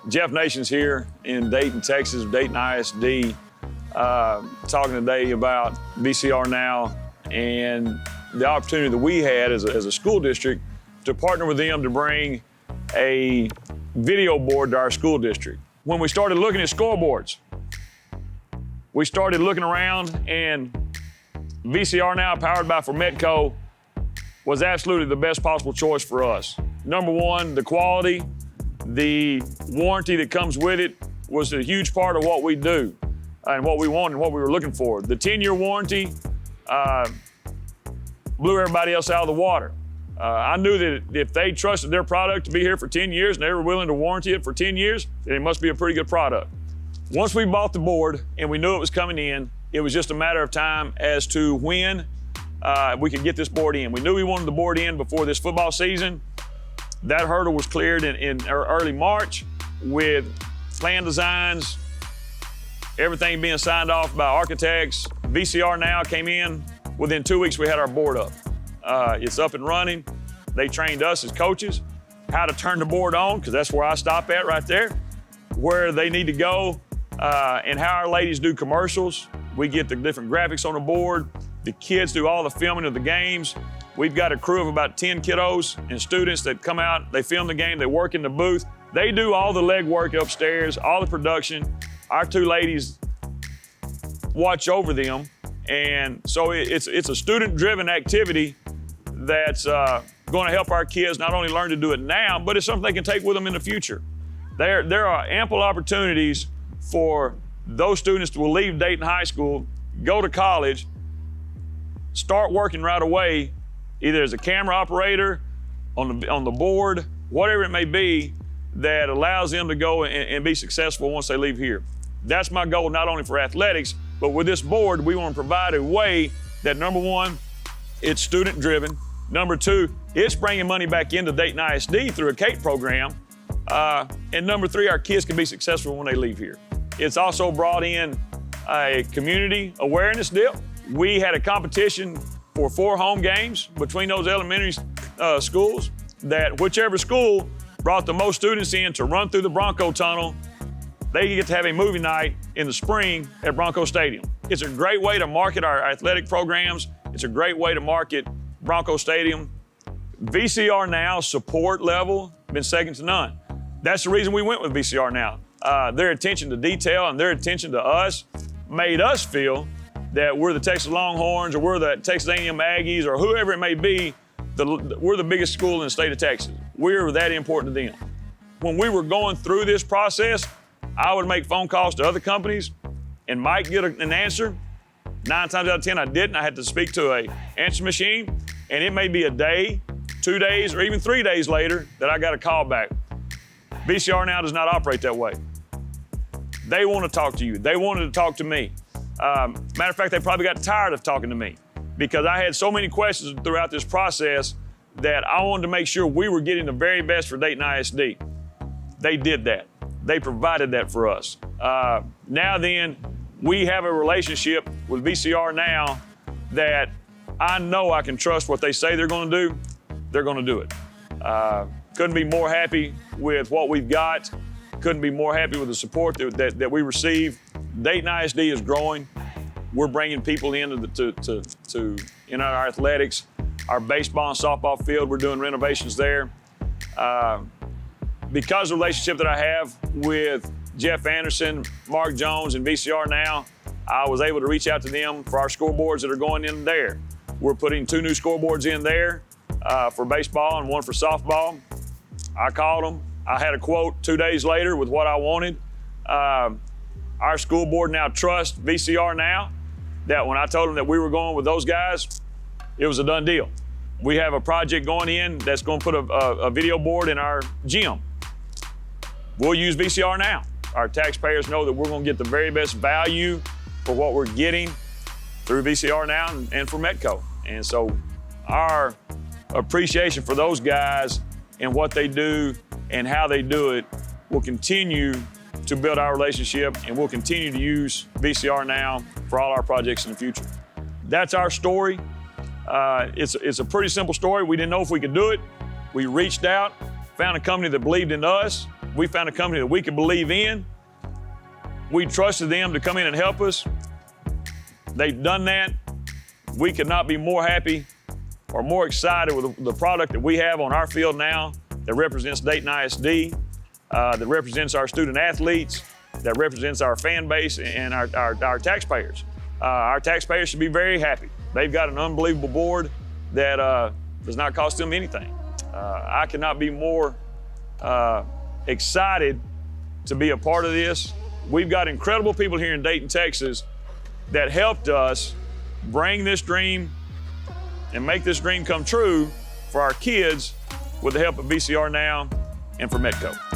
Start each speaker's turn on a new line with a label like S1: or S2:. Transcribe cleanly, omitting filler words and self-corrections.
S1: Jeff Nation's here in Dayton, Texas, Dayton ISD, talking today about VCRNOW and the opportunity that we had as a school district to partner with them to bring a video board to our school district. When we started looking at scoreboards, we started looking around, and VCRNOW Powered by Formetco was absolutely the best possible choice for us. Number one, the quality, the warranty that comes with it was a huge part of what we do and what we wanted and what we were looking for. The 10-year warranty blew everybody else out of the water. I knew that if they trusted their product to be here for 10 years and they were willing to warranty it for 10 years, then it must be a pretty good product. Once we bought the board and we knew it was coming in, it was just a matter of time as to when we could get this board in. We knew we wanted the board in before this football season. That hurdle was cleared in early March with plan designs, everything being signed off by architects. VCRNOW came in. Within 2 weeks, we had our board up. It's up and running. They trained us as coaches how to turn the board on, because that's where I stop at right there, where they need to go, and how our ladies do commercials. We get the different graphics on the board. The kids do all the filming of the games. We've got a crew of about 10 kiddos and students that come out, they film the game, they work in the booth. They do all the legwork upstairs, all the production. Our two ladies watch over them. And so it's a student-driven activity that's gonna help our kids not only learn to do it now, but it's something they can take with them in the future. There are ample opportunities for those students to leave Dayton High School, go to college, start working right away, either as a camera operator, on the board, whatever it may be, that allows them to go and be successful once they leave here. That's my goal, not only for athletics, but with this board, we want to provide a way that, number one, it's student-driven. Number two, it's bringing money back into Dayton ISD through a CATE program. And number three, our kids can be successful when they leave here. It's also brought in a community awareness deal. We had a competition for 4 home games between those elementary schools, that whichever school brought the most students in to run through the Bronco Tunnel, they get to have a movie night in the spring at Bronco Stadium. It's a great way to market our athletic programs. It's a great way to market Bronco Stadium. VCRNOW support level, been second to none. That's the reason we went with VCRNOW. Their attention to detail and their attention to us made us feel that we're the Texas Longhorns, or we're the Texas A&M Aggies, or whoever it may be, we're the biggest school in the state of Texas. We're that important to them. When we were going through this process, I would make phone calls to other companies and might get an answer. 9 times out of 10, I didn't. I had to speak to an answer machine, and it may be a day, 2 days, or even 3 days later that I got a call back. VCRNOW does not operate that way. They want to talk to you. They wanted to talk to me. Matter of fact, they probably got tired of talking to me because I had so many questions throughout this process that I wanted to make sure we were getting the very best for Dayton ISD. They did that. They provided that for us. Now then, we have a relationship with VCRNOW that I know I can trust what they say they're gonna do, they're gonna do it. Couldn't be more happy with what we've got. Couldn't be more happy with the support that we receive. Dayton ISD is growing. We're bringing people in in our athletics. Our baseball and softball field, we're doing renovations there. Because of the relationship that I have with Jeff Anderson, Mark Jones, and VCRNOW, I was able to reach out to them for our scoreboards that are going in there. We're putting 2 new scoreboards in there for baseball and 1 for softball. I called them. I had a quote 2 days later with what I wanted. Our school board now trusts VCRNOW, that when I told them that we were going with those guys, it was a done deal. We have a project going in that's going to put a video board in our gym. We'll use VCRNOW. Our taxpayers know that we're going to get the very best value for what we're getting through VCRNOW and Formetco. And so our appreciation for those guys and what they do and how they do it will continue to build our relationship, and we'll continue to use VCRNOW for all our projects in the future. That's our story. It's a pretty simple story. We didn't know if we could do it. We reached out, found a company that believed in us, we found a company that we could believe in. We trusted them to come in and help us. They've done that. We could not be more happy or more excited with the product that we have on our field now that represents Dayton ISD, that represents our student athletes, that represents our fan base and our taxpayers. Our taxpayers should be very happy. They've got an unbelievable board that does not cost them anything. I cannot be more excited to be a part of this. We've got incredible people here in Dayton, Texas that helped us bring this dream and make this dream come true for our kids with the help of VCRNOW and Formetco.